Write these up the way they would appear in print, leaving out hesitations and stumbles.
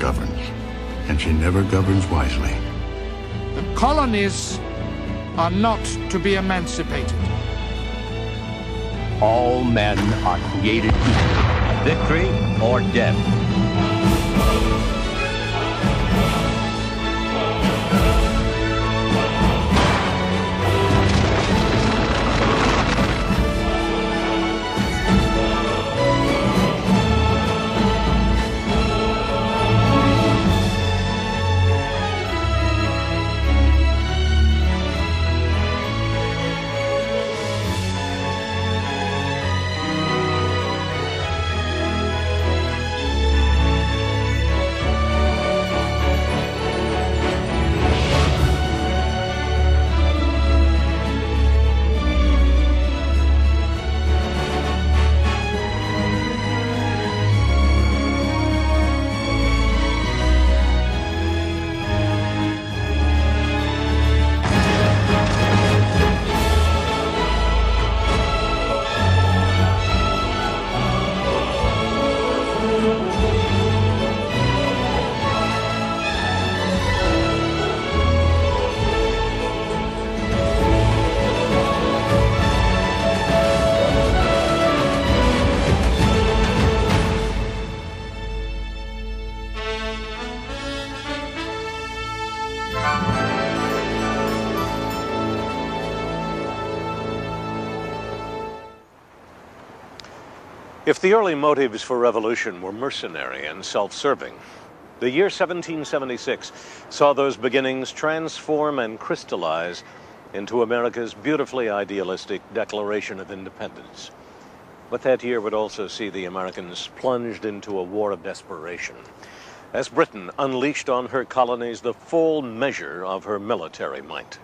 governs, and she never governs wisely. The colonies are not to be emancipated. All men are created equal, victory or death. If the early motives for revolution were mercenary and self-serving, the year 1776 saw those beginnings transform and crystallize into America's beautifully idealistic Declaration of Independence. But that year would also see the Americans plunged into a war of desperation, as Britain unleashed on her colonies the full measure of her military might.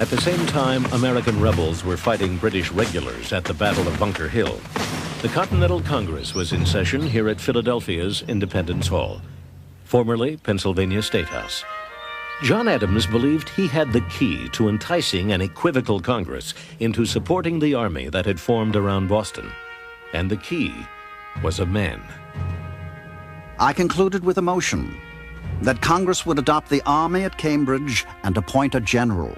At the same time, American rebels were fighting British regulars at the Battle of Bunker Hill. The Continental Congress was in session here at Philadelphia's Independence Hall, formerly Pennsylvania State House. John Adams believed he had the key to enticing an equivocal Congress into supporting the army that had formed around Boston. And the key was a man. I concluded with emotion that Congress would adopt the army at Cambridge and appoint a general.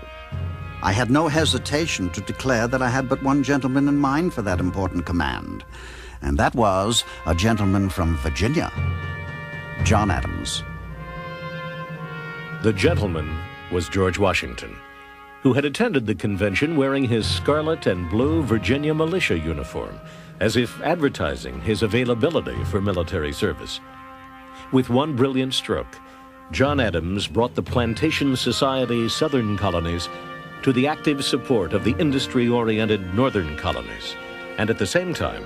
I had no hesitation to declare that I had but one gentleman in mind for that important command, and that was a gentleman from Virginia, John Adams. The gentleman was George Washington, who had attended the convention wearing his scarlet and blue Virginia militia uniform, as if advertising his availability for military service. With one brilliant stroke, John Adams brought the Plantation Society Southern colonies to the active support of the industry-oriented Northern colonies, and at the same time,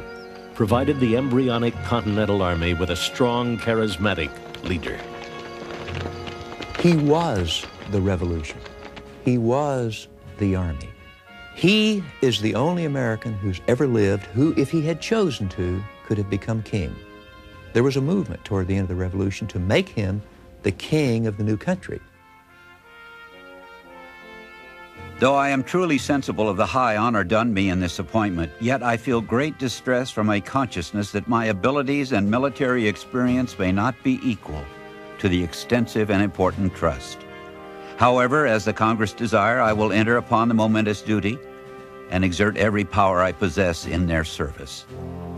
provided the embryonic Continental Army with a strong, charismatic leader. He was the revolution. He was the army. He is the only American who's ever lived who, if he had chosen to, could have become king. There was a movement toward the end of the revolution to make him the king of the new country. Though I am truly sensible of the high honor done me in this appointment, yet I feel great distress from a consciousness that my abilities and military experience may not be equal to the extensive and important trust. However, as the Congress desire, I will enter upon the momentous duty and exert every power I possess in their service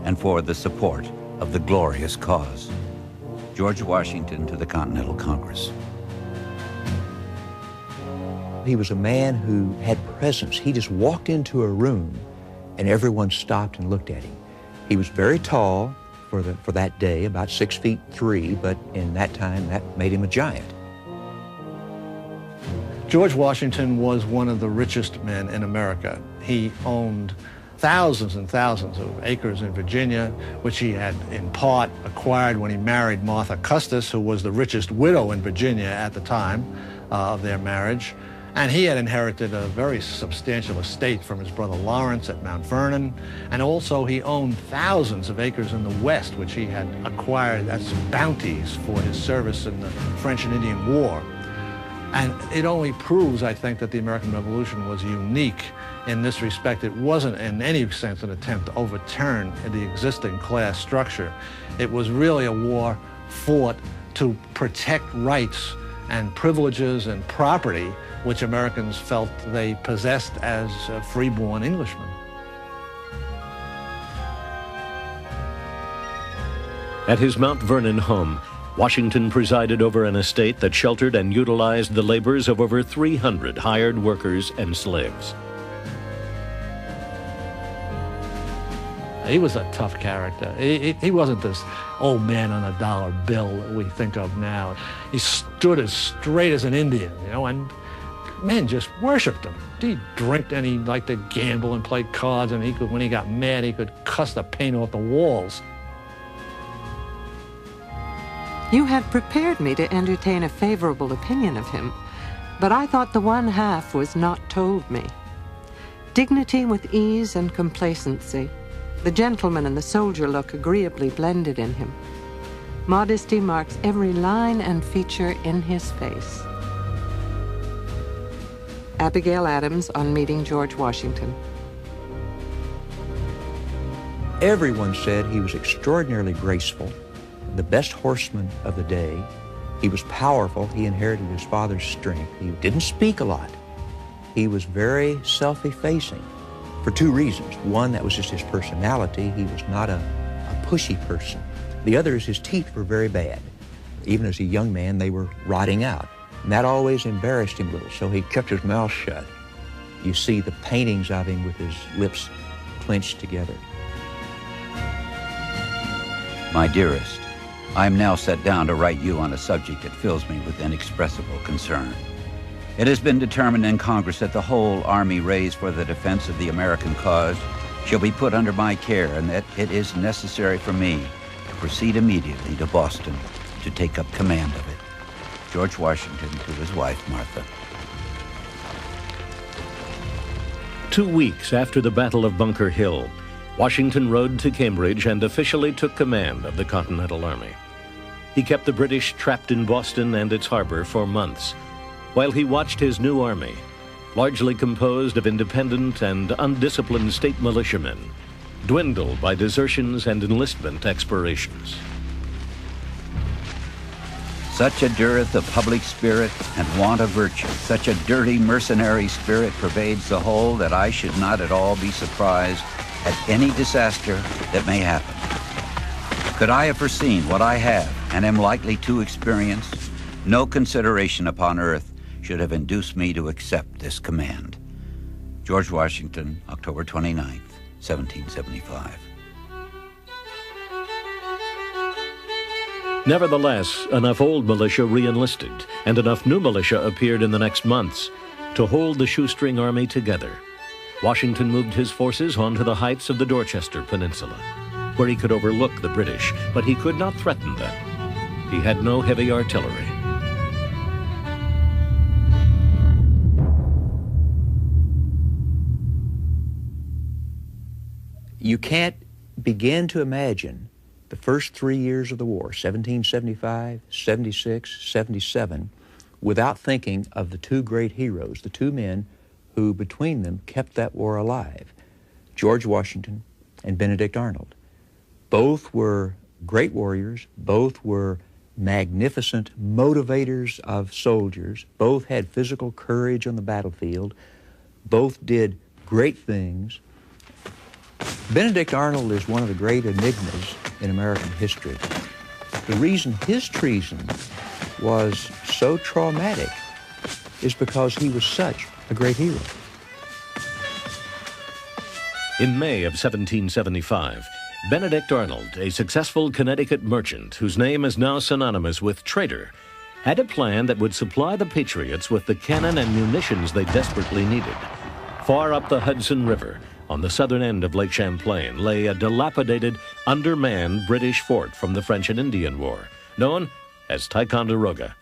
and for the support of the glorious cause. George Washington to the Continental Congress. He was a man who had presence. He just walked into a room and everyone stopped and looked at him. He was very tall for that day, about 6'3", but in that time that made him a giant. George Washington was one of the richest men in America. He owned thousands and thousands of acres in Virginia, which he had in part acquired when he married Martha Custis, who was the richest widow in Virginia at the time of their marriage. And he had inherited a very substantial estate from his brother Lawrence at Mount Vernon. And also he owned thousands of acres in the West, which he had acquired as bounties for his service in the French and Indian War. And it only proves, I think, that the American Revolution was unique in this respect. It wasn't in any sense an attempt to overturn the existing class structure. It was really a war fought to protect rights and privileges and property which Americans felt they possessed as free-born Englishmen. At his Mount Vernon home, Washington presided over an estate that sheltered and utilized the labors of over 300 hired workers and slaves. He was a tough character. He wasn't this old man on a dollar bill that we think of now. He stood as straight as an Indian, you know, and men just worshipped him. He'd drink and he liked to gamble and play cards, and when he got mad, he could cuss the paint off the walls. You had prepared me to entertain a favorable opinion of him, but I thought the one half was not told me. Dignity with ease and complacency, the gentleman and the soldier look agreeably blended in him. Modesty marks every line and feature in his face. Abigail Adams on meeting George Washington. Everyone said he was extraordinarily graceful, the best horseman of the day. He was powerful. He inherited his father's strength. He didn't speak a lot. He was very self-effacing for two reasons. One, that was just his personality. He was not a pushy person. The other is his teeth were very bad. Even as a young man, they were rotting out. And that always embarrassed him a little, so he kept his mouth shut. You see the paintings of him with his lips clenched together. My dearest, I am now set down to write you on a subject that fills me with inexpressible concern. It has been determined in Congress that the whole army raised for the defense of the American cause shall be put under my care, and that it is necessary for me to proceed immediately to Boston to take up command of it. George Washington to his wife, Martha. 2 weeks after the Battle of Bunker Hill, Washington rode to Cambridge and officially took command of the Continental Army. He kept the British trapped in Boston and its harbor for months, while he watched his new army, largely composed of independent and undisciplined state militiamen, dwindle by desertions and enlistment expirations. Such a dearth of public spirit and want of virtue, such a dirty mercenary spirit pervades the whole that I should not at all be surprised at any disaster that may happen. Could I have foreseen what I have and am likely to experience, no consideration upon earth should have induced me to accept this command. George Washington, October 29th, 1775. Nevertheless, enough old militia re-enlisted, and enough new militia appeared in the next months to hold the shoestring army together. Washington moved his forces onto the heights of the Dorchester Peninsula, where he could overlook the British, but he could not threaten them. He had no heavy artillery. You can't begin to imagine the first 3 years of the war, 1775, 76, 77, without thinking of the two great heroes, the two men who between them kept that war alive, George Washington and Benedict Arnold. Both were great warriors, both were magnificent motivators of soldiers, both had physical courage on the battlefield, both did great things. Benedict Arnold is one of the great enigmas in American history. The reason his treason was so traumatic is because he was such a great hero. In May of 1775, Benedict Arnold, a successful Connecticut merchant whose name is now synonymous with traitor, had a plan that would supply the Patriots with the cannon and munitions they desperately needed. Far up the Hudson River, on the southern end of Lake Champlain, lay a dilapidated, undermanned British fort from the French and Indian War, known as Ticonderoga.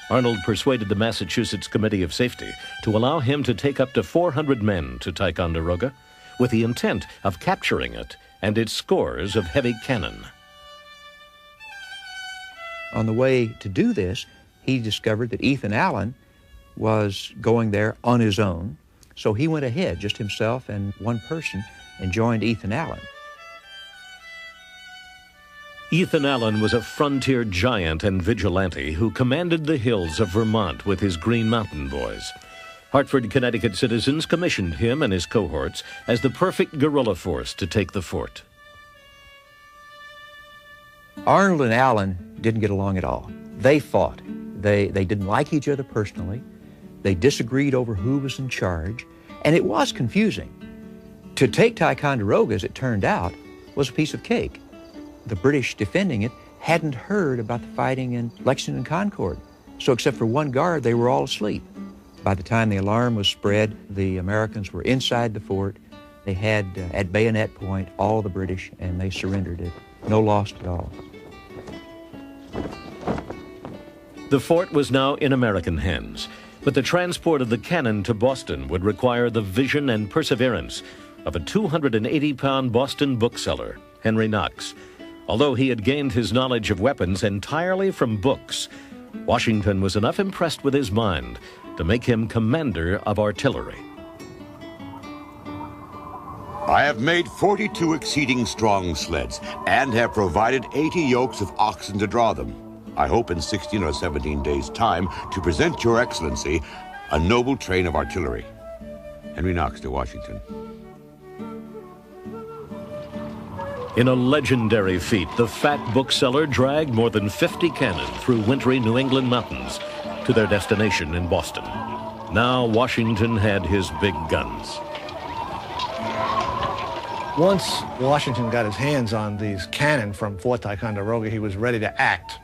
Arnold persuaded the Massachusetts Committee of Safety to allow him to take up to 400 men to Ticonderoga, with the intent of capturing it and its scores of heavy cannon. On the way to do this, he discovered that Ethan Allen was going there on his own, so he went ahead, just himself and one person, and joined Ethan Allen. Ethan Allen was a frontier giant and vigilante who commanded the hills of Vermont with his Green Mountain Boys. Hartford, Connecticut citizens commissioned him and his cohorts as the perfect guerrilla force to take the fort. Arnold and Allen didn't get along at all. They fought. They didn't like each other personally. They disagreed over who was in charge, and it was confusing. To take Ticonderoga, as it turned out, was a piece of cake. The British defending it hadn't heard about the fighting in Lexington and Concord, so except for one guard, they were all asleep. By the time the alarm was spread, the Americans were inside the fort. They had, at bayonet point, all the British, and they surrendered it. No loss at all. The fort was now in American hands, but the transport of the cannon to Boston would require the vision and perseverance of a 280-pound Boston bookseller, Henry Knox. Although he had gained his knowledge of weapons entirely from books, Washington was enough impressed with his mind to make him commander of artillery. I have made 42 exceeding strong sleds and have provided 80 yokes of oxen to draw them. I hope in 16 or 17 days' time to present your excellency a noble train of artillery. Henry Knox to Washington. In a legendary feat, the fat bookseller dragged more than 50 cannon through wintry New England mountains to their destination in Boston. Now Washington had his big guns. Once Washington got his hands on these cannon from Fort Ticonderoga, he was ready to act.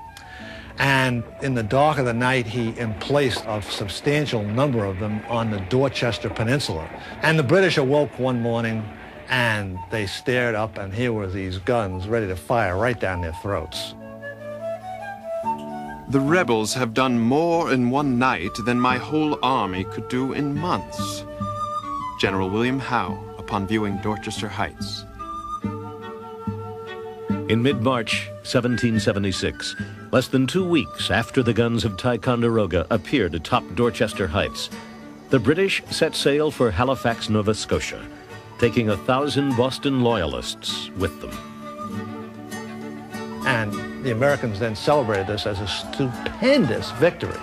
And in the dark of the night, he emplaced a substantial number of them on the Dorchester Peninsula. And the British awoke one morning and they stared up, and here were these guns ready to fire right down their throats. The rebels have done more in one night than my whole army could do in months. General William Howe, upon viewing Dorchester Heights. In mid-March 1776, less than 2 weeks after the guns of Ticonderoga appeared atop Dorchester Heights, the British set sail for Halifax, Nova Scotia, taking 1,000 Boston Loyalists with them. And the Americans then celebrated this as a stupendous victory,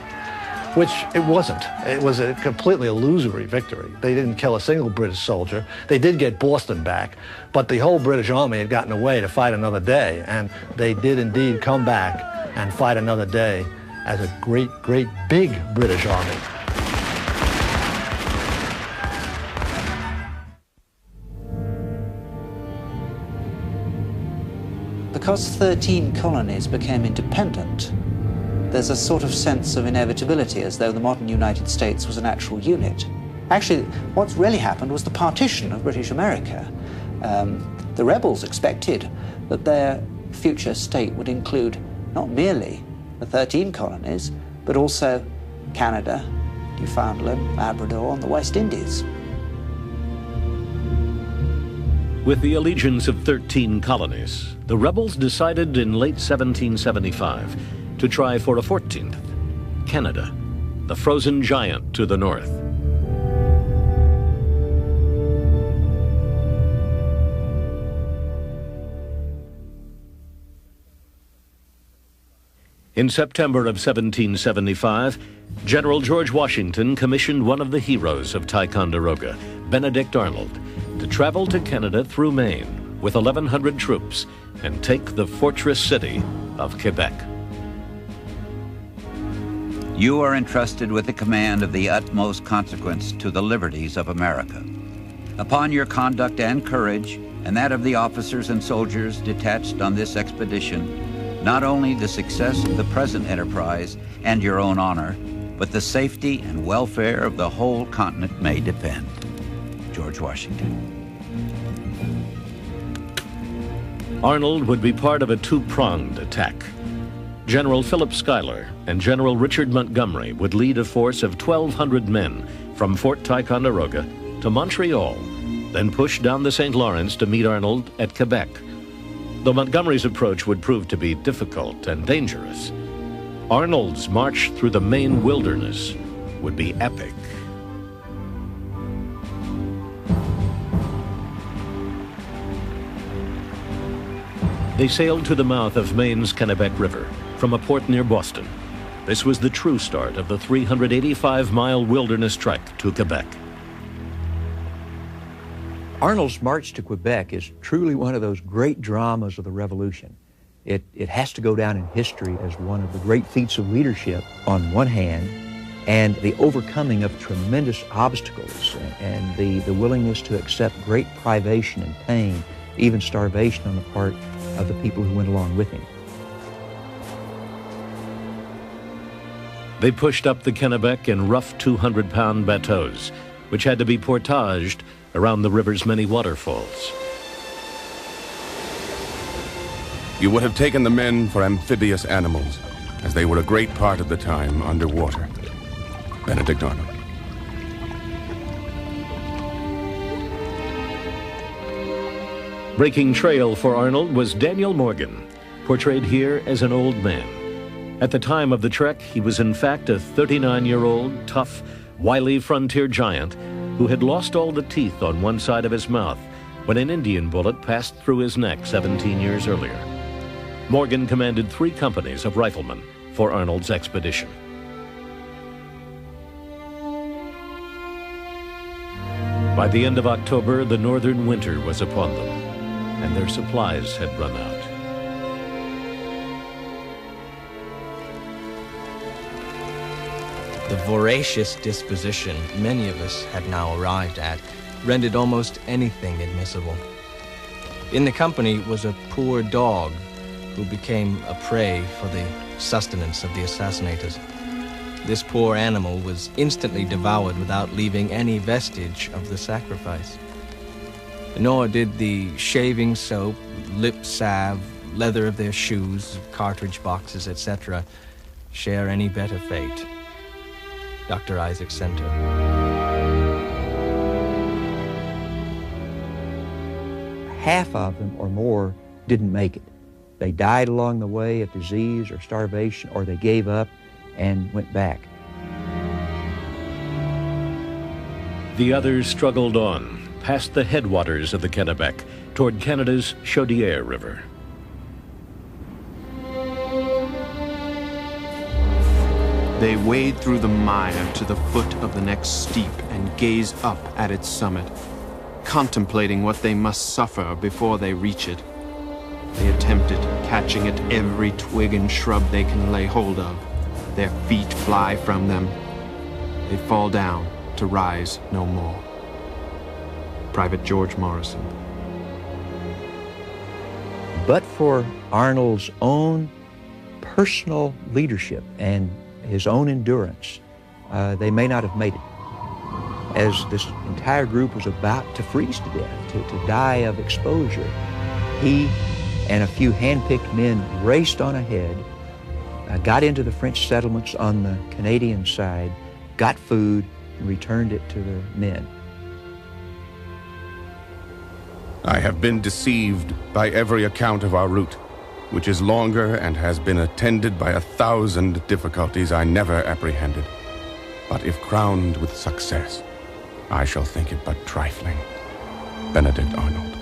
which it wasn't. It was a completely illusory victory. They didn't kill a single British soldier. They did get Boston back, but the whole British army had gotten away to fight another day, and they did indeed come back and fight another day as a great, great big British army. Because 13 colonies became independent, there's a sort of sense of inevitability, as though the modern United States was an actual unit. Actually, what's really happened was the partition of British America. The rebels expected that their future state would include not merely the 13 colonies, but also Canada, Newfoundland, Labrador, and the West Indies. With the allegiance of 13 colonies, the rebels decided in late 1775 to try for a 14th, Canada, the frozen giant to the north. In September of 1775, General George Washington commissioned one of the heroes of Ticonderoga, Benedict Arnold, to travel to Canada through Maine with 1,100 troops and take the fortress city of Quebec. You are entrusted with the command of the utmost consequence to the liberties of America. Upon your conduct and courage, and that of the officers and soldiers detached on this expedition, not only the success of the present enterprise and your own honor, but the safety and welfare of the whole continent may depend. George Washington. Arnold would be part of a two-pronged attack. General Philip Schuyler and General Richard Montgomery would lead a force of 1,200 men from Fort Ticonderoga to Montreal, then push down the St. Lawrence to meet Arnold at Quebec. Though Montgomery's approach would prove to be difficult and dangerous, Arnold's march through the Maine wilderness would be epic. They sailed to the mouth of Maine's Kennebec River from a port near Boston. This was the true start of the 385-mile wilderness trek to Quebec. Arnold's march to Quebec is truly one of those great dramas of the Revolution. It has to go down in history as one of the great feats of leadership on one hand, and the overcoming of tremendous obstacles and the willingness to accept great privation and pain, even starvation on the part of the people who went along with him. They pushed up the Kennebec in rough 200-pound bateaus, which had to be portaged around the river's many waterfalls. You would have taken the men for amphibious animals, as they were a great part of the time underwater. Benedict Arnold. Breaking trail for Arnold was Daniel Morgan, portrayed here as an old man. At the time of the trek, he was in fact a 39-year-old, tough, wily frontier giant who had lost all the teeth on one side of his mouth when an Indian bullet passed through his neck 17 years earlier. Morgan commanded 3 companies of riflemen for Arnold's expedition. By the end of October, the northern winter was upon them, and their supplies had run out. The voracious disposition many of us had now arrived at rendered almost anything admissible. In the company was a poor dog who became a prey for the sustenance of the assassinators. This poor animal was instantly devoured without leaving any vestige of the sacrifice. Nor did the shaving soap, lip salve, leather of their shoes, cartridge boxes, etc., share any better fate. Dr. Isaac Center. Half of them or more didn't make it. They died along the way of disease or starvation, or they gave up and went back. The others struggled on, past the headwaters of the Kennebec, toward Canada's Chaudière River. They wade through the mire to the foot of the next steep and gaze up at its summit, contemplating what they must suffer before they reach it. They attempted catching at every twig and shrub they can lay hold of. Their feet fly from them. They fall down to rise no more. Private George Morrison. But for Arnold's own personal leadership and his own endurance, they may not have made it. As this entire group was about to freeze to death, to die of exposure, he and a few hand-picked men raced on ahead, got into the French settlements on the Canadian side, got food, and returned it to the men. I have been deceived by every account of our route, which is longer and has been attended by 1,000 difficulties I never apprehended. But if crowned with success, I shall think it but trifling. Benedict Arnold.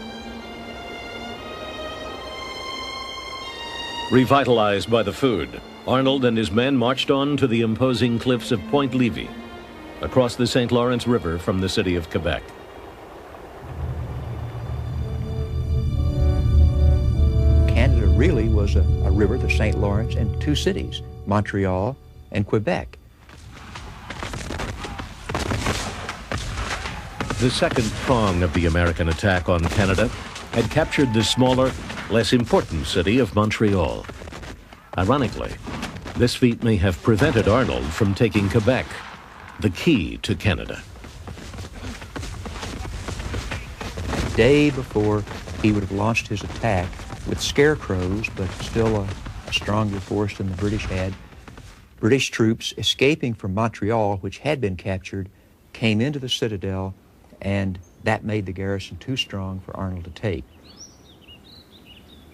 Revitalized by the food, Arnold and his men marched on to the imposing cliffs of Point Levy, across the St. Lawrence River from the city of Quebec. Canada really was a river, the St. Lawrence, and 2 cities, Montreal and Quebec. The second prong of the American attack on Canada had captured the smaller, less important city of Montreal. Ironically, this feat may have prevented Arnold from taking Quebec, the key to Canada. The day before he would have launched his attack with scarecrows, but still a stronger force than the British had, British troops escaping from Montreal, which had been captured, came into the citadel, and that made the garrison too strong for Arnold to take.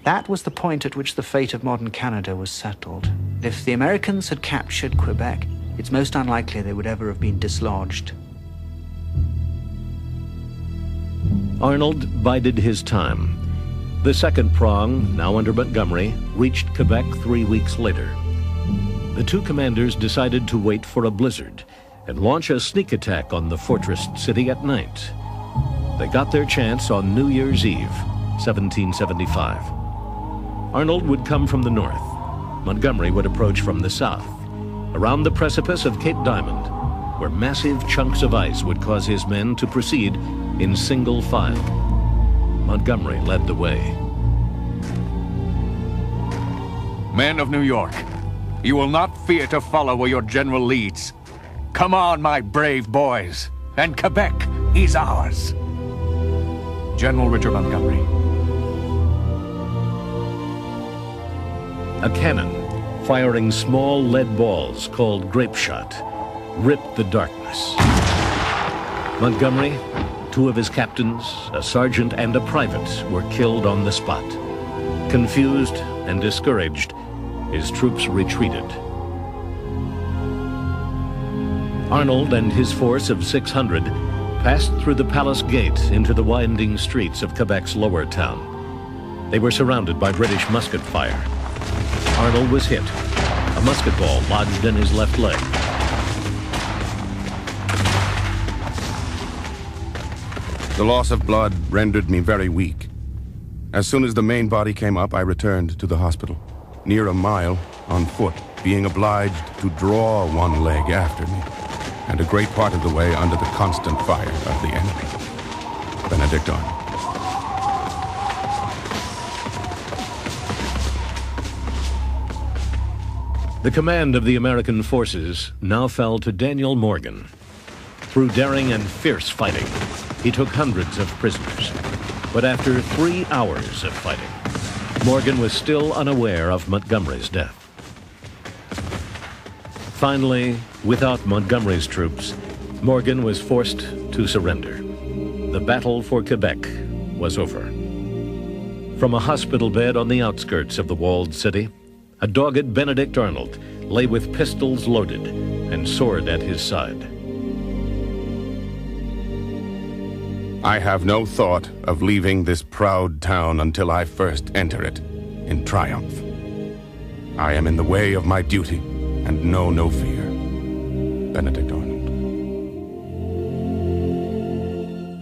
That was the point at which the fate of modern Canada was settled. If the Americans had captured Quebec, it's most unlikely they would ever have been dislodged. Arnold bided his time. The second prong, now under Montgomery, reached Quebec 3 weeks later. The two commanders decided to wait for a blizzard and launch a sneak attack on the fortressed city at night. They got their chance on New Year's Eve, 1775. Arnold would come from the north. Montgomery would approach from the south, around the precipice of Cape Diamond, where massive chunks of ice would cause his men to proceed in single file. Montgomery led the way. Men of New York, you will not fear to follow where your general leads. Come on, my brave boys, and Quebec is ours. General Richard Montgomery. A cannon, firing small lead balls called grape shot, ripped the darkness. Montgomery, two of his captains, a sergeant and a private, were killed on the spot. Confused and discouraged, his troops retreated. Arnold and his force of 600 passed through the Palace Gate into the winding streets of Quebec's lower town. They were surrounded by British musket fire. Arnold was hit. A musket ball lodged in his left leg. The loss of blood rendered me very weak. As soon as the main body came up, I returned to the hospital. Near a mile, on foot, being obliged to draw one leg after me, and a great part of the way under the constant fire of the enemy. Benedict Arnold. The command of the American forces now fell to Daniel Morgan. Through daring and fierce fighting, he took hundreds of prisoners. But after 3 hours of fighting, Morgan was still unaware of Montgomery's death. Finally, without Montgomery's troops, Morgan was forced to surrender. The battle for Quebec was over. From a hospital bed on the outskirts of the walled city, a dogged Benedict Arnold lay with pistols loaded and sword at his side. I have no thought of leaving this proud town until I first enter it in triumph. I am in the way of my duty and know no fear. Benedict Arnold.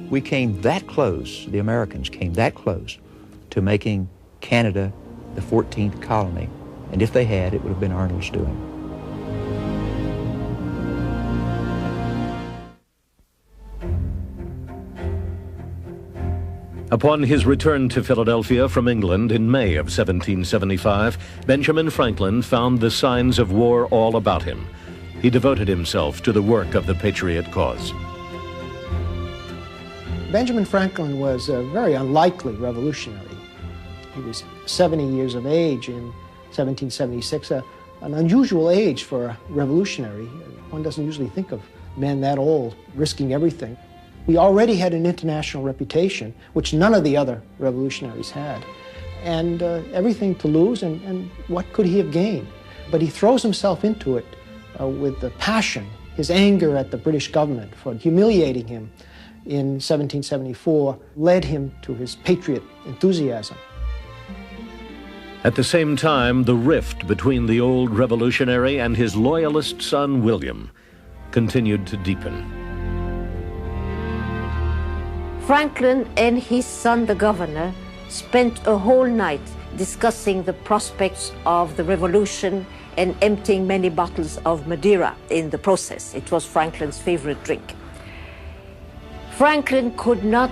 We came that close, the Americans came that close to making Canada the 14th colony. And if they had, it would have been Arnold's doing. Upon his return to Philadelphia from England in May of 1775, Benjamin Franklin found the signs of war all about him. He devoted himself to the work of the Patriot cause. Benjamin Franklin was a very unlikely revolutionary. He was 70 years of age in 1776, an unusual age for a revolutionary. One doesn't usually think of men that old risking everything. We already had an international reputation, which none of the other revolutionaries had, and everything to lose, and what could he have gained? But he throws himself into it with the passion, his anger at the British government for humiliating him in 1774 led him to his patriot enthusiasm. At the same time, the rift between the old revolutionary and his loyalist son, William, continued to deepen. Franklin and his son, the governor, spent a whole night discussing the prospects of the revolution and emptying many bottles of Madeira in the process. It was Franklin's favorite drink. Franklin could not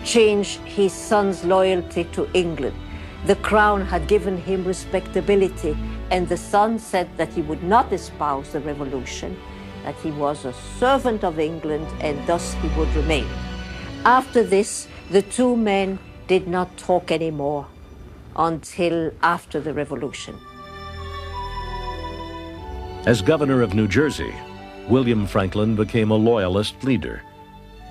change his son's loyalty to England. The crown had given him respectability, and the son said that he would not espouse the revolution, that he was a servant of England, and thus he would remain. After this, the two men did not talk anymore until after the revolution. As governor of New Jersey, William Franklin became a loyalist leader.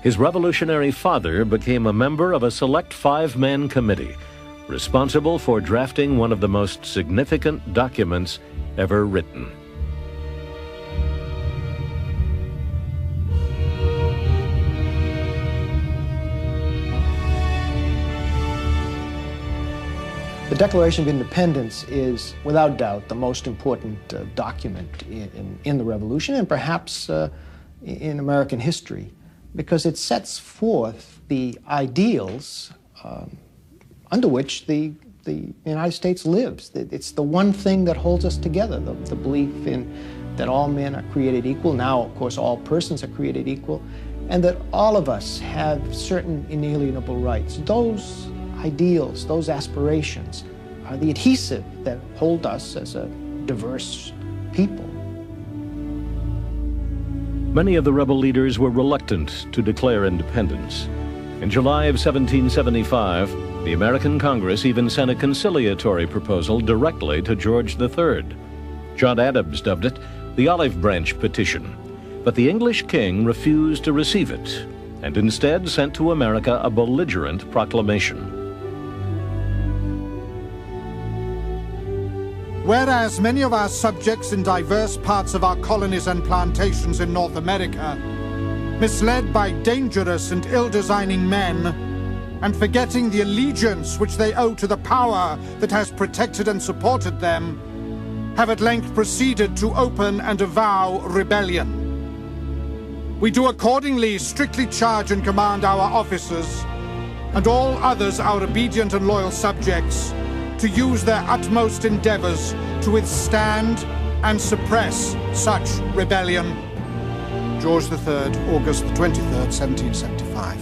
His revolutionary father became a member of a select 5-man committee responsible for drafting one of the most significant documents ever written. The Declaration of Independence is, without doubt, the most important document in the Revolution and perhaps in American history, because it sets forth the ideals under which the United States lives. It's the one thing that holds us together, the belief in that all men are created equal. Now, of course, all persons are created equal, and that all of us have certain inalienable rights. Those ideals, those aspirations, are the adhesive that hold us as a diverse people. Many of the rebel leaders were reluctant to declare independence. In July of 1775, the American Congress even sent a conciliatory proposal directly to George III. John Adams dubbed it the Olive Branch Petition, but the English king refused to receive it and instead sent to America a belligerent proclamation. Whereas many of our subjects in diverse parts of our colonies and plantations in North America, misled by dangerous and ill-designing men, and forgetting the allegiance which they owe to the power that has protected and supported them, have at length proceeded to open and avow rebellion. We do accordingly strictly charge and command our officers, and all others our obedient and loyal subjects, to use their utmost endeavors to withstand and suppress such rebellion. George III, August the 23rd, 1775.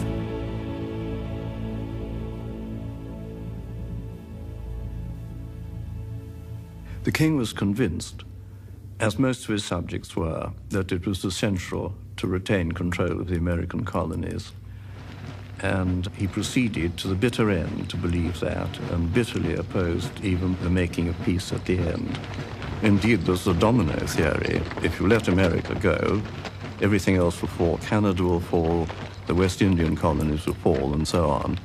The king was convinced, as most of his subjects were, that it was essential to retain control of the American colonies. And he proceeded to the bitter end to believe that, and bitterly opposed even the making of peace at the end. Indeed, there's the domino theory. If you let America go, everything else will fall. Canada will fall, the West Indian colonies will fall, and so on.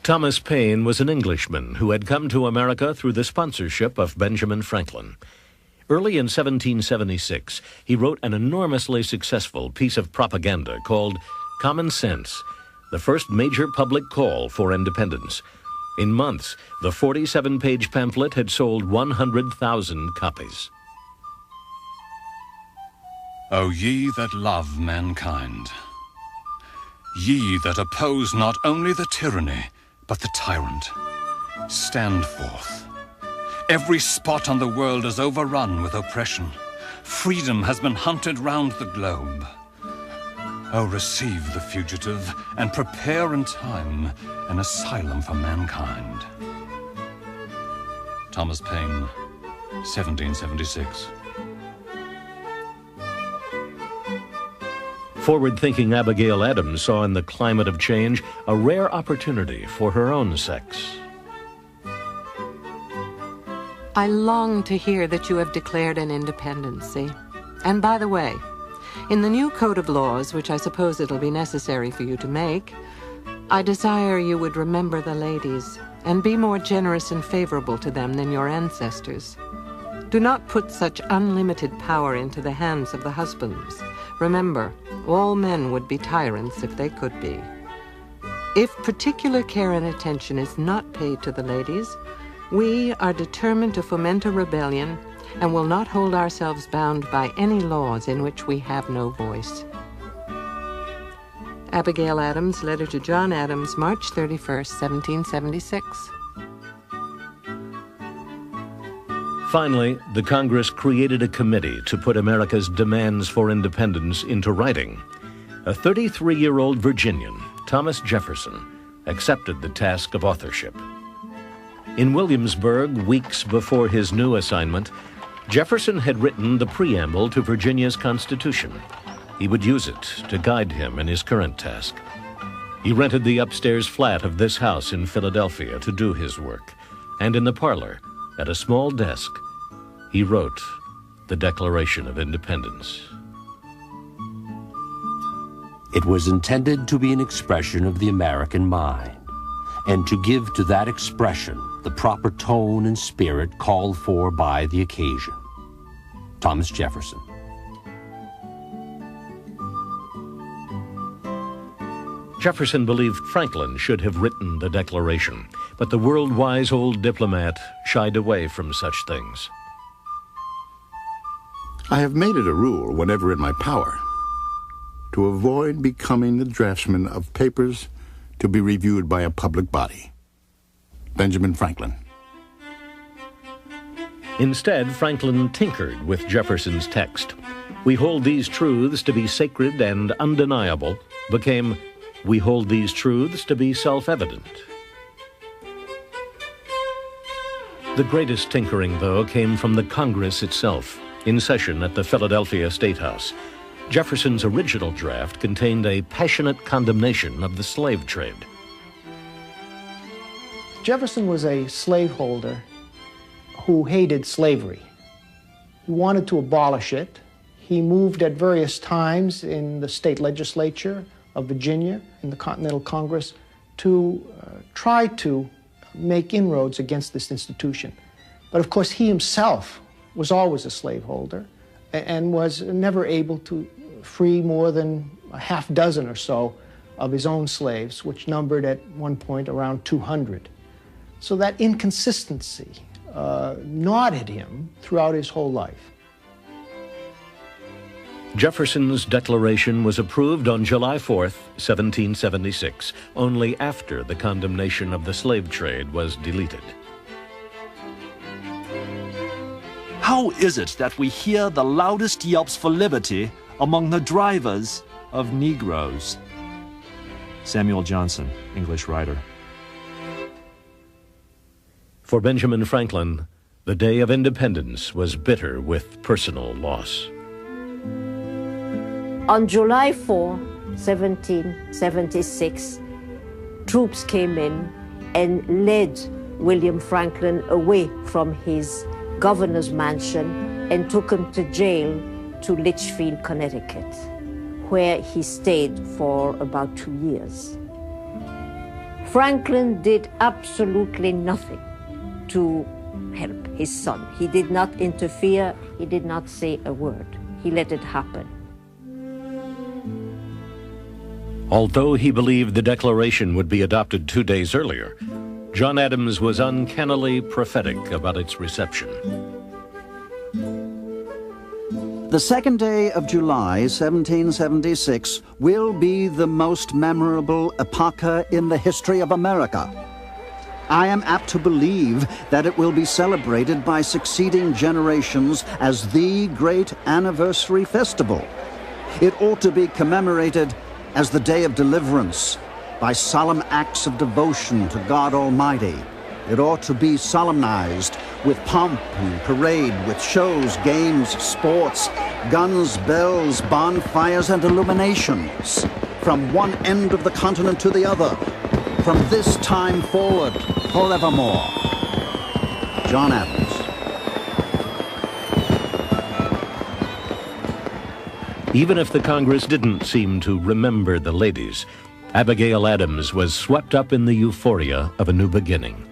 Thomas Paine was an Englishman who had come to America through the sponsorship of Benjamin Franklin. Early in 1776, he wrote an enormously successful piece of propaganda called Common Sense, the first major public call for independence. In months, the 47-page pamphlet had sold 100,000 copies. O ye that love mankind, ye that oppose not only the tyranny, but the tyrant, stand forth. Every spot on the world is overrun with oppression. Freedom has been hunted round the globe. Oh, receive the fugitive and prepare in time an asylum for mankind. Thomas Paine, 1776. Forward-thinking Abigail Adams saw in the climate of change a rare opportunity for her own sex. I long to hear that you have declared an independency. And by the way, in the new code of laws, which I suppose it'll be necessary for you to make, I desire you would remember the ladies and be more generous and favorable to them than your ancestors. Do not put such unlimited power into the hands of the husbands. Remember, all men would be tyrants if they could be. If particular care and attention is not paid to the ladies, we are determined to foment a rebellion and will not hold ourselves bound by any laws in which we have no voice. Abigail Adams, letter to John Adams, March 31st, 1776. Finally, the Congress created a committee to put America's demands for independence into writing. A 33-year-old Virginian, Thomas Jefferson, accepted the task of authorship. In Williamsburg, weeks before his new assignment, Jefferson had written the preamble to Virginia's Constitution. He would use it to guide him in his current task. He rented the upstairs flat of this house in Philadelphia to do his work, and in the parlor, at a small desk, he wrote the Declaration of Independence. It was intended to be an expression of the American mind, and to give to that expression the proper tone and spirit called for by the occasion. Thomas Jefferson. Jefferson believed Franklin should have written the Declaration, but the world-wise old diplomat shied away from such things. I have made it a rule, whenever in my power, to avoid becoming the draftsman of papers to be reviewed by a public body. Benjamin Franklin. Instead, Franklin tinkered with Jefferson's text. "We hold these truths to be sacred and undeniable" became "We hold these truths to be self-evident." The greatest tinkering, though, came from the Congress itself, in session at the Philadelphia State House. Jefferson's original draft contained a passionate condemnation of the slave trade. Jefferson was a slaveholder who hated slavery. He wanted to abolish it. He moved at various times in the state legislature of Virginia, in the Continental Congress, to try to make inroads against this institution. But of course, he himself was always a slaveholder and was never able to free more than a half dozen or so of his own slaves, which numbered at one point around 200. So that inconsistency gnawed at him throughout his whole life. Jefferson's declaration was approved on July 4th, 1776, only after the condemnation of the slave trade was deleted. How is it that we hear the loudest yelps for liberty among the drivers of Negroes? Samuel Johnson, English writer. For Benjamin Franklin, the day of independence was bitter with personal loss. On July 4, 1776, troops came in and led William Franklin away from his governor's mansion and took him to jail to Litchfield, Connecticut, where he stayed for about 2 years. Franklin did absolutely nothing to help his son. He did not interfere. He did not say a word. He let it happen. Although he believed the Declaration would be adopted 2 days earlier, John Adams was uncannily prophetic about its reception. The second day of July, 1776, will be the most memorable epocha in the history of America. I am apt to believe that it will be celebrated by succeeding generations as the great anniversary festival. It ought to be commemorated as the day of deliverance by solemn acts of devotion to God Almighty. It ought to be solemnized with pomp and parade, with shows, games, sports, guns, bells, bonfires, and illuminations, from one end of the continent to the other, from this time forward, forevermore. John Adams. Even if the Congress didn't seem to remember the ladies, Abigail Adams was swept up in the euphoria of a new beginning.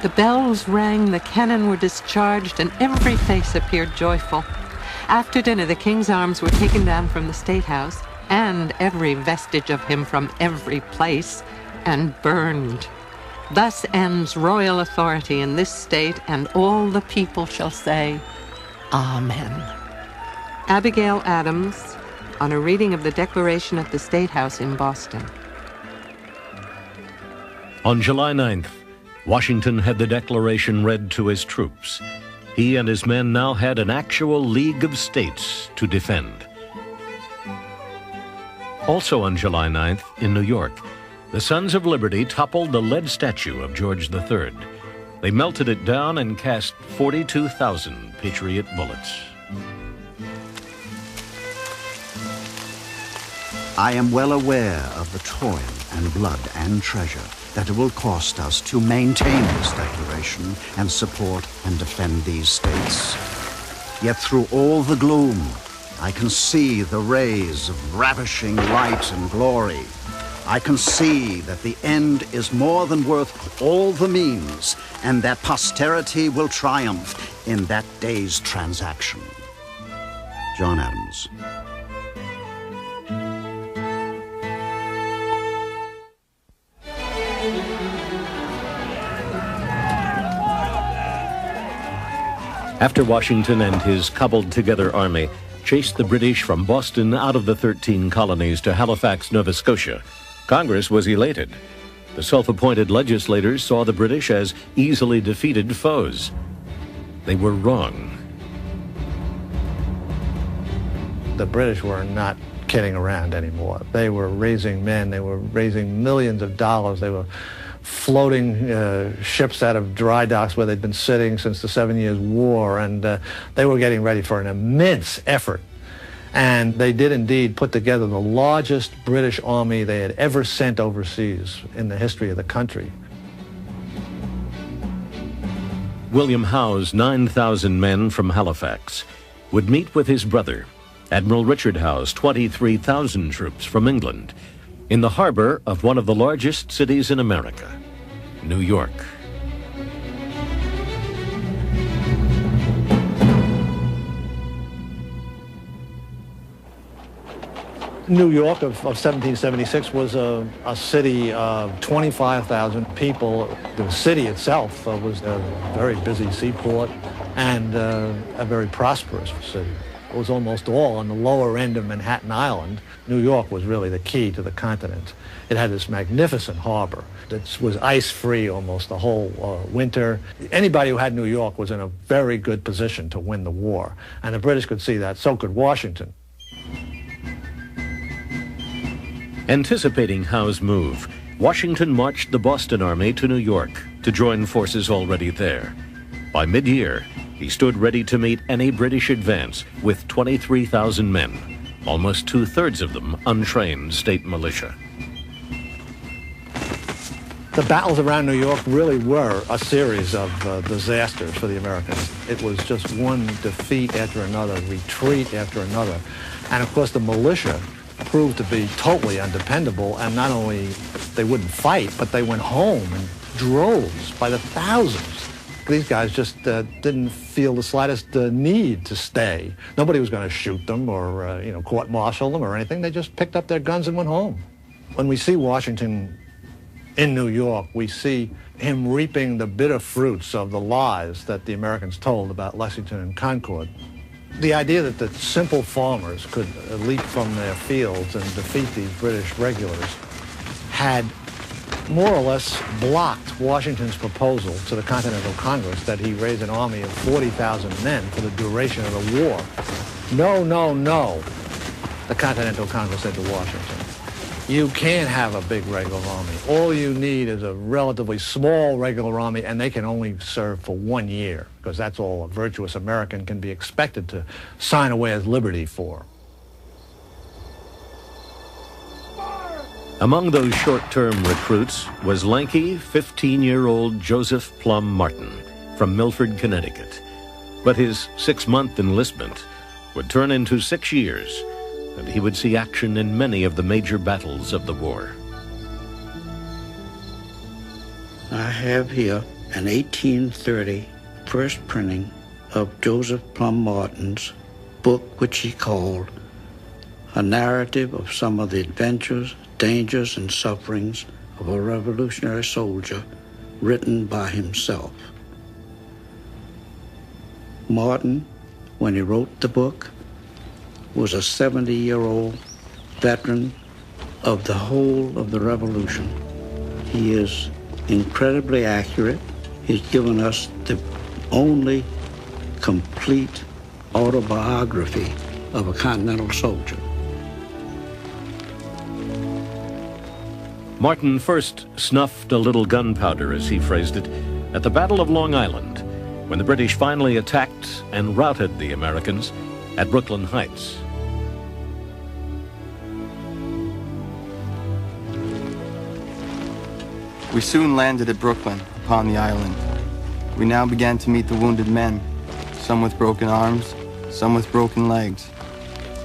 The bells rang, the cannon were discharged, and every face appeared joyful. After dinner, the king's arms were taken down from the State House, and every vestige of him from every place, and burned. Thus ends royal authority in this state, and all the people shall say, Amen. Abigail Adams, on a reading of the Declaration at the State House in Boston. On July 9th, Washington had the Declaration read to his troops. He and his men now had an actual League of States to defend. Also on July 9th, in New York, the Sons of Liberty toppled the lead statue of George III. They melted it down and cast 42,000 Patriot bullets. I am well aware of the toil and blood and treasure that it will cost us to maintain this declaration and support and defend these states. Yet through all the gloom, I can see the rays of ravishing light and glory. I can see that the end is more than worth all the means, and that posterity will triumph in that day's transaction. John Adams. After Washington and his cobbled-together army chased the British from Boston out of the 13 colonies to Halifax, Nova Scotia, Congress was elated. The self-appointed legislators saw the British as easily defeated foes. They were wrong. The British were not kidding around anymore. They were raising men. They were raising millions of dollars. They were floating ships out of dry docks where they'd been sitting since the 7 Years' War, and they were getting ready for an immense effort. And they did indeed put together the largest British army they had ever sent overseas in the history of the country. William Howe's 9,000 men from Halifax would meet with his brother, Admiral Richard Howe's 23,000 troops from England, in the harbor of one of the largest cities in America, New York. New York of 1776 was a city of 25,000 people. The city itself was a very busy seaport and a very prosperous city. It was almost all on the lower end of Manhattan Island. New York was really the key to the continent. It had this magnificent harbor that was ice-free almost the whole winter. Anybody who had New York was in a very good position to win the war, and the British could see that. So could Washington. Anticipating Howe's move, Washington marched the Boston Army to New York to join forces already there. By mid-year, he stood ready to meet any British advance with 23,000 men, almost two-thirds of them untrained state militia. The battles around New York really were a series of disasters for the Americans. It was just one defeat after another, retreat after another. And of course the militia proved to be totally undependable, and not only they wouldn't fight, but they went home in droves by the thousands. These guys just didn't feel the slightest need to stay. Nobody was going to shoot them or court-martial them or anything. They just picked up their guns and went home. When we see Washington in New York, we see him reaping the bitter fruits of the lies that the Americans told about Lexington and Concord. The idea that the simple farmers could leap from their fields and defeat these British regulars had more or less blocked Washington's proposal to the Continental Congress that he raise an army of 40,000 men for the duration of the war. No, no, no, the Continental Congress said to Washington. You can't have a big regular army. All you need is a relatively small regular army, and they can only serve for 1 year, because that's all a virtuous American can be expected to sign away his liberty for. Among those short-term recruits was lanky 15-year-old Joseph Plum Martin from Milford, Connecticut. But his 6-month enlistment would turn into 6 years, and he would see action in many of the major battles of the war. I have here an 1830 first printing of Joseph Plum Martin's book, which he called A Narrative of Some of the Adventures, Dangers, and Sufferings of a Revolutionary Soldier, written by himself. Martin, when he wrote the book, was a 70-year-old veteran of the whole of the Revolution. He is incredibly accurate. He's given us the only complete autobiography of a Continental soldier. Martin first snuffed a little gunpowder, as he phrased it, at the Battle of Long Island, when the British finally attacked and routed the Americans at Brooklyn Heights. We soon landed at Brooklyn, upon the island. We now began to meet the wounded men, some with broken arms, some with broken legs,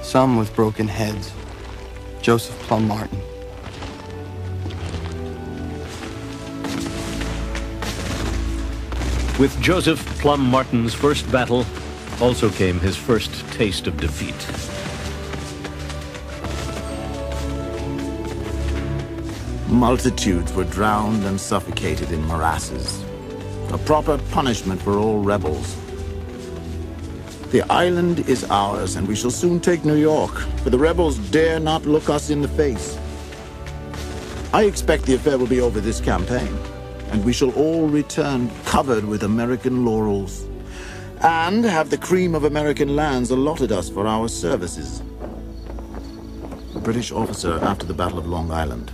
some with broken heads. Joseph Plum Martin. With Joseph Plum Martin's first battle also came his first taste of defeat. Multitudes were drowned and suffocated in morasses, a proper punishment for all rebels. The island is ours, and we shall soon take New York, for the rebels dare not look us in the face. I expect the affair will be over this campaign, and we shall all return covered with American laurels, and have the cream of American lands allotted us for our services. A British officer after the Battle of Long Island.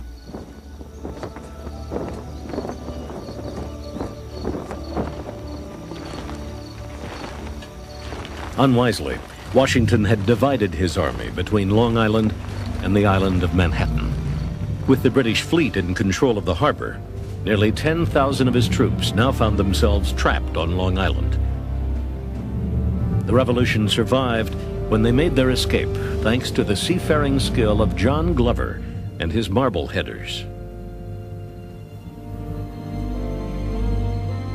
Unwisely, Washington had divided his army between Long Island and the island of Manhattan. With the British fleet in control of the harbor, nearly 10,000 of his troops now found themselves trapped on Long Island. The revolution survived when they made their escape thanks to the seafaring skill of John Glover and his Marbleheaders.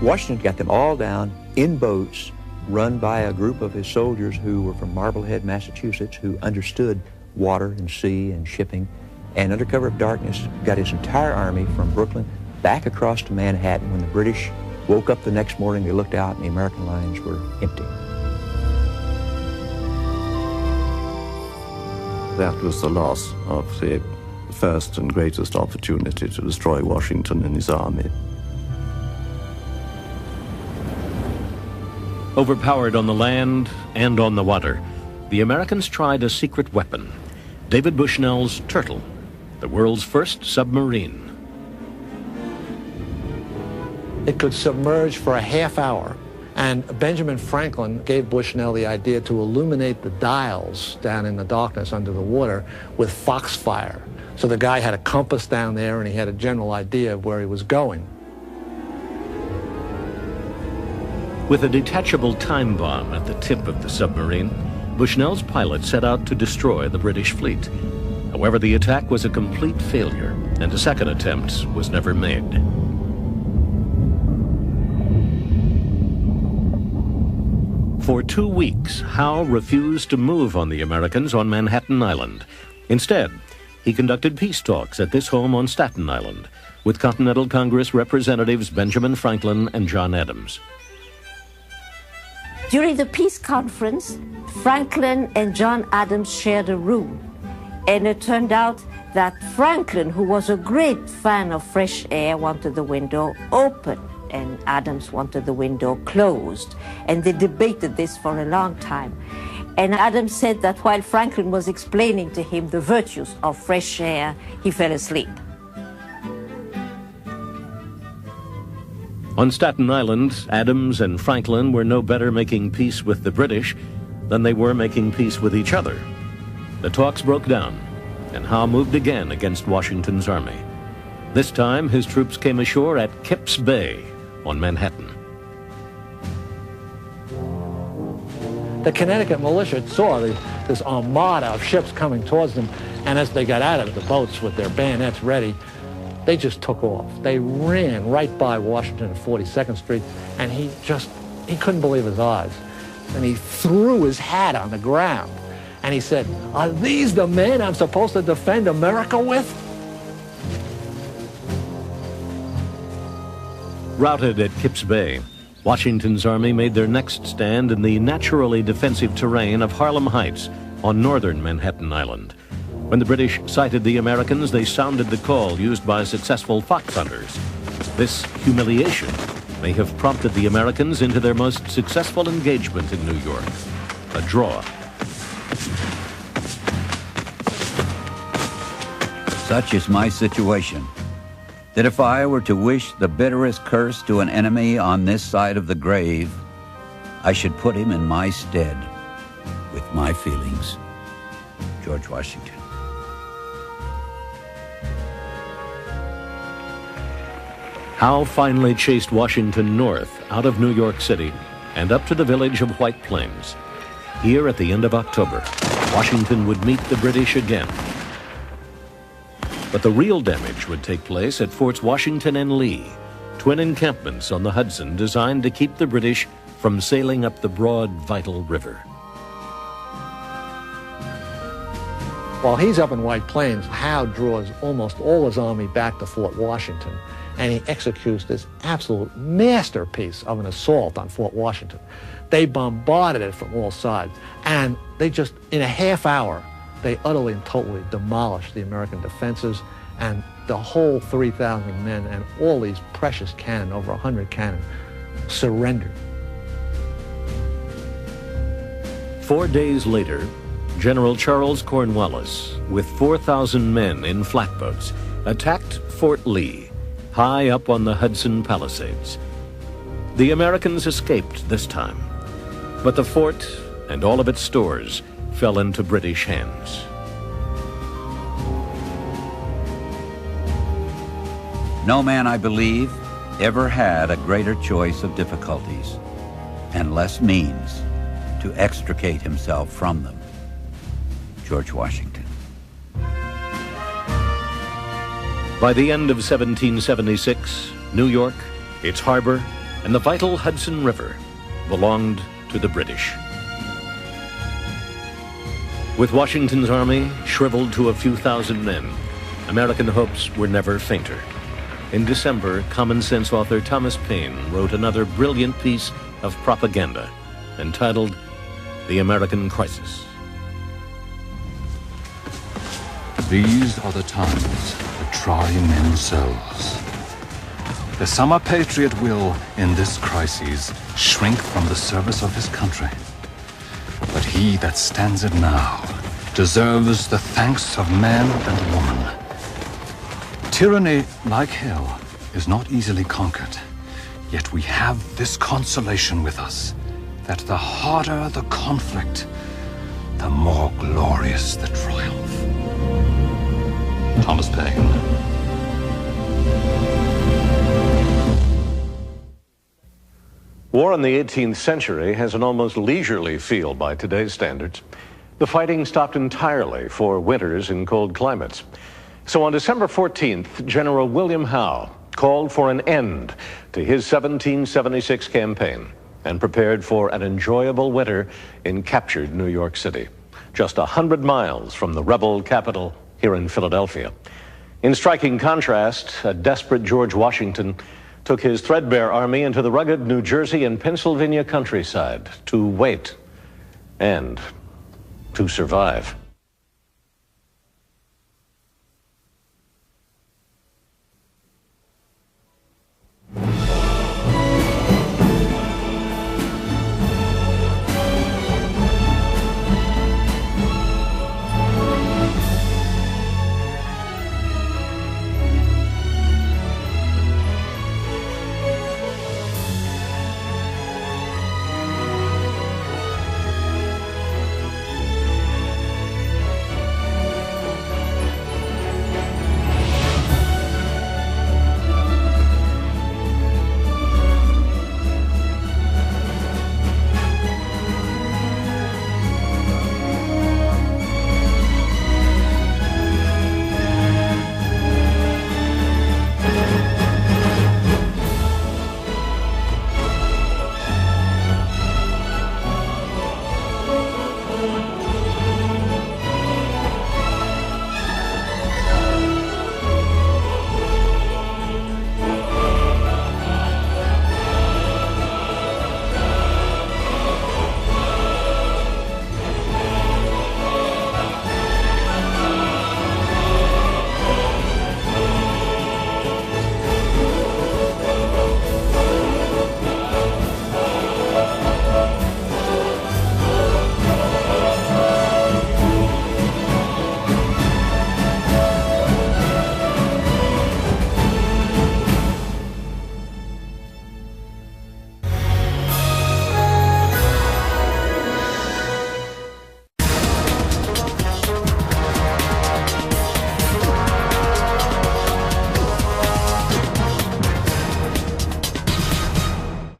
Washington got them all down in boats run by a group of his soldiers who were from Marblehead, Massachusetts, who understood water and sea and shipping, and under cover of darkness got his entire army from Brooklyn back across to Manhattan. When the British woke up the next morning, they looked out and the American lines were empty. That was the loss of the first and greatest opportunity to destroy Washington and his army. Overpowered on the land and on the water, the Americans tried a secret weapon, David Bushnell's Turtle, the world's first submarine. It could submerge for a half hour, and Benjamin Franklin gave Bushnell the idea to illuminate the dials down in the darkness under the water with foxfire. So the guy had a compass down there and he had a general idea of where he was going. With a detachable time bomb at the tip of the submarine, Bushnell's pilot set out to destroy the British fleet. However, the attack was a complete failure, and a second attempt was never made. For 2 weeks, Howe refused to move on the Americans on Manhattan Island. Instead, he conducted peace talks at this home on Staten Island with Continental Congress representatives Benjamin Franklin and John Adams. During the peace conference, Franklin and John Adams shared a room. And it turned out that Franklin, who was a great fan of fresh air, wanted the window open, and Adams wanted the window closed. And they debated this for a long time. And Adams said that while Franklin was explaining to him the virtues of fresh air, he fell asleep. On Staten Island, Adams and Franklin were no better making peace with the British than they were making peace with each other. The talks broke down, and Howe moved again against Washington's army. This time, his troops came ashore at Kip's Bay on Manhattan. The Connecticut militia saw this armada of ships coming towards them, and as they got out of the boats with their bayonets ready, they just took off. They ran right by Washington at 42nd Street, and he couldn't believe his eyes. And he threw his hat on the ground, and he said, "Are these the men I'm supposed to defend America with?" Routed at Kip's Bay, Washington's army made their next stand in the naturally defensive terrain of Harlem Heights on northern Manhattan Island. When the British sighted the Americans, they sounded the call used by successful fox hunters. This humiliation may have prompted the Americans into their most successful engagement in New York, a draw. Such is my situation, that if I were to wish the bitterest curse to an enemy on this side of the grave, I should put him in my stead with my feelings. George Washington. Howe finally chased Washington north out of New York City and up to the village of White Plains. Here at the end of October, Washington would meet the British again. But the real damage would take place at Forts Washington and Lee, twin encampments on the Hudson designed to keep the British from sailing up the broad, vital river. While he's up in White Plains, Howe draws almost all his army back to Fort Washington. and he executes this absolute masterpiece of an assault on Fort Washington. They bombarded it from all sides, and they just, in a half hour, they utterly and totally demolished the American defenses, and the whole 3,000 men and all these precious cannon, over 100 cannon, surrendered. 4 days later, General Charles Cornwallis, with 4,000 men in flatboats, attacked Fort Lee, high up on the Hudson Palisades. The Americans escaped this time, but the fort and all of its stores fell into British hands. No man, I believe, ever had a greater choice of difficulties and less means to extricate himself from them. George Washington. By the end of 1776, New York, its harbor, and the vital Hudson River belonged to the British. With Washington's army shriveled to a few thousand men, American hopes were never fainter. In December, common sense author Thomas Paine wrote another brilliant piece of propaganda entitled The American Crisis. These are the times that try men's souls. The summer patriot will, in this crisis, shrink from the service of his country. But he that stands it now deserves the thanks of man and woman. Tyranny, like hell, is not easily conquered. Yet we have this consolation with us, that the harder the conflict, the more glorious the triumph. Thomas Paine. War in the 18th century has an almost leisurely feel by today's standards. The fighting stopped entirely for winters in cold climates. So on December 14th, General William Howe called for an end to his 1776 campaign and prepared for an enjoyable winter in captured New York City, just 100 miles from the rebel capital here in Philadelphia. In striking contrast, a desperate George Washington took his threadbare army into the rugged New Jersey and Pennsylvania countryside to wait and to survive.